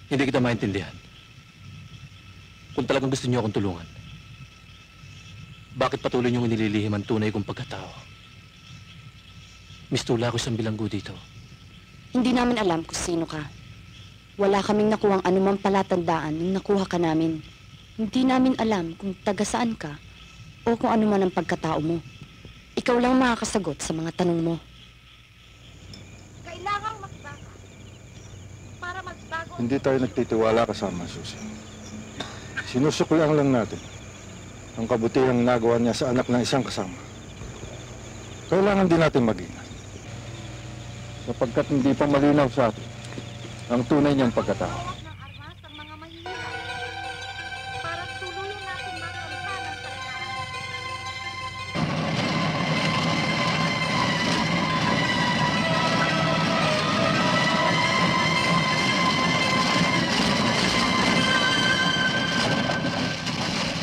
Hindi kita maintindihan. Kung talagang gusto niyo akong tulungan, bakit patuloy niyong inililihim ang tunay kong pagkatao? Mistula ko isang bilanggo dito. Hindi namin alam kung sino ka. Wala kaming nakuhang anumang palatandaan nung nakuha ka namin. Hindi namin alam kung taga saan ka o kung ano man ang pagkatao mo. Ikaw lang makakasagot sa mga tanong mo. Kailangang magbago. Para magbago. Hindi tayo nagtitiwala kasama, Susie. Sinusuklian lang natin ang kabutihang nagawa niya sa anak ng isang kasama. Kailangan din natin mag-ingat. Sapagkat hindi pa malinaw sa atin ang tunay niyang pagkatao. Hawak ng armas ang mga mahihirap. Para tuluyan natin makamtan ang kalayaan.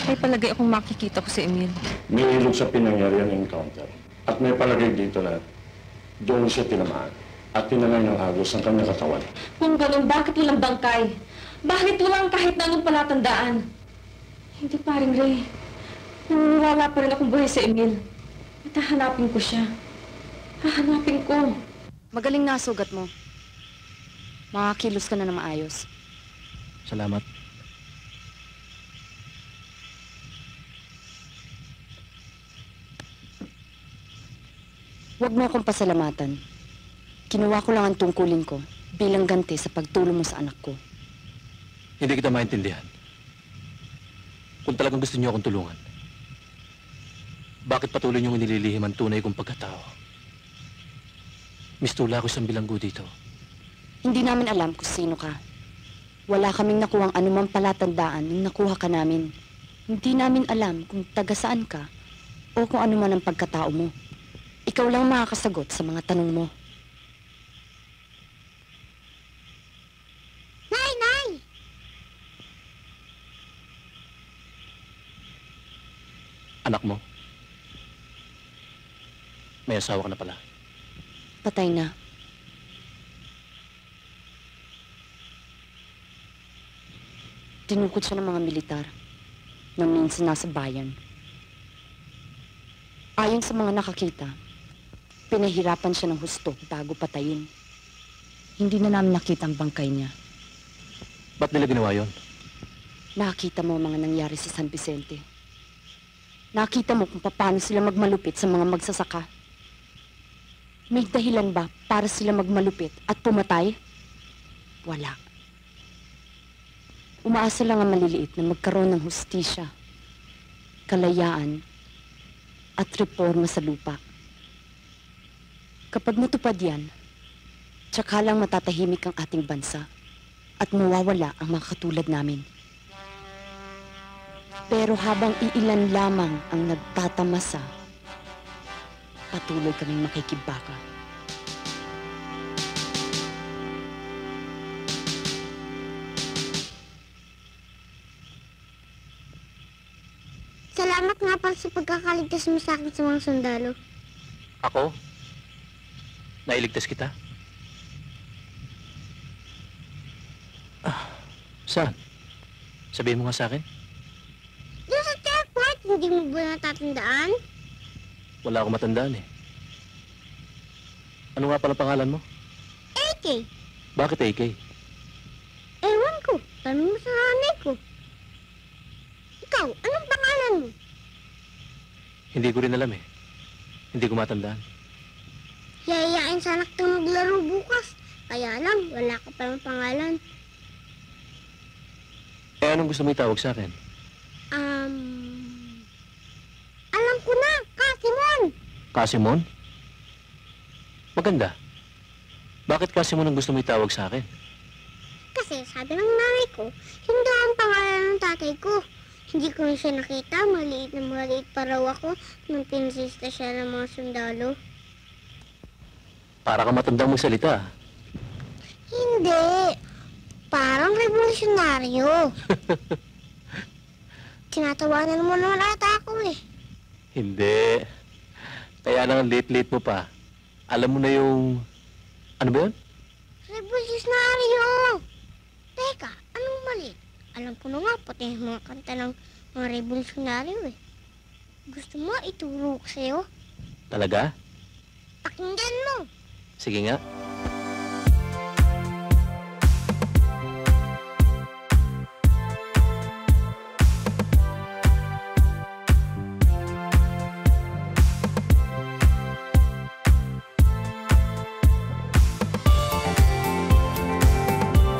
May palagay akong makikita ko si Emil. May ilog sa pinangyarihan ng encounter. At may palagay dito na doon siya tinamaan at tinangay ng agos ang kanyang katawan. Kung ganun, bakit walang bangkay? Bakit walang kahit na anong palatandaan? Hindi, paring Ray. Naniniwala pa rin akong buhay sa Emil. At hahanapin ko siya. Hahanapin ko. Magaling na sugat mo. Makakilos ka na ng maayos. Salamat. Huwag mo akong pasalamatan. Kinuha ko lang ang tungkulin ko bilang ganti sa pagtulong mo sa anak ko. Hindi kita maintindihan. Kung talagang gusto niyo akong tulungan, bakit patuloy niyong inililihim ang tunay kong pagkatao? Mistula ko isang bilanggo dito. Hindi namin alam kung sino ka. Wala kaming nakuhang anumang palatandaan nung nakuha ka namin. Hindi namin alam kung taga saan ka o kung ano man ang pagkatao mo. Ikaw lang makakasagot sa mga tanong mo. Nay! Anak mo? May asawa ka na pala. Patay na. Tinukod siya ng mga militar na minsan nasa bayan. Ayon sa mga nakakita, pinahirapan siya ng husto bago patayin. Hindi na namin nakita ang bangkay niya. Ba't nila ginawa yun? Nakita mo ang mga nangyari sa San Vicente. Nakita mo kung paano sila magmalupit sa mga magsasaka. May dahilan ba para sila magmalupit at pumatay? Wala. Umaasa lang ang maliliit na magkaroon ng hustisya, kalayaan, at reforma sa lupa. Kapag natupad yan, tsaka lang matatahimik ang ating bansa at mawawala ang mga katulad namin. Pero habang iilan lamang ang nagtatamasa, patuloy kaming makikibaka. Salamat nga pala sa pagkakaligtas mo sa akin sa mga sundalo. Ako? Nailigtas kita? Saan? Sabihin mo nga sa akin? Doon sa checkpoint, hindi mo ba natatandaan? Wala akong matandaan eh. Ano nga pala pangalan mo? AK. Bakit AK? Ewan ko. Tanong mo sa nanay ko. Ikaw, anong pangalan mo? Hindi ko rin alam eh. Hindi ko matandaan. Yayayain sa anak kang maglaro bukas. Kaya lang, wala ka palang pangalan. Eh, anong gusto mo itawag sa akin? Alam ko na, Kasimon! Kasimon? Maganda. Bakit Kasimon ang gusto mo itawag sa akin? Kasi sabi ng nanay ko, hindi ang pangalan ng tatay ko. Hindi ko na siya nakita, maliit na maliit pa raw ako nung pinsista siya ng mga sundalo. Para ka matandang magsalita. Hindi. Parang revolusyonaryo. Tinatawanan mo naman ata ako eh. Hindi. Kaya lang ang late-late mo pa. Alam mo na yung... Ano ba yun? Revolusyonaryo! Teka, Alam ko na nga, pati yung mga kanta ng mga revolusyonaryo eh. Gusto mo ituro ko sa'yo? Talaga? Pakinggan mo! Sige nga.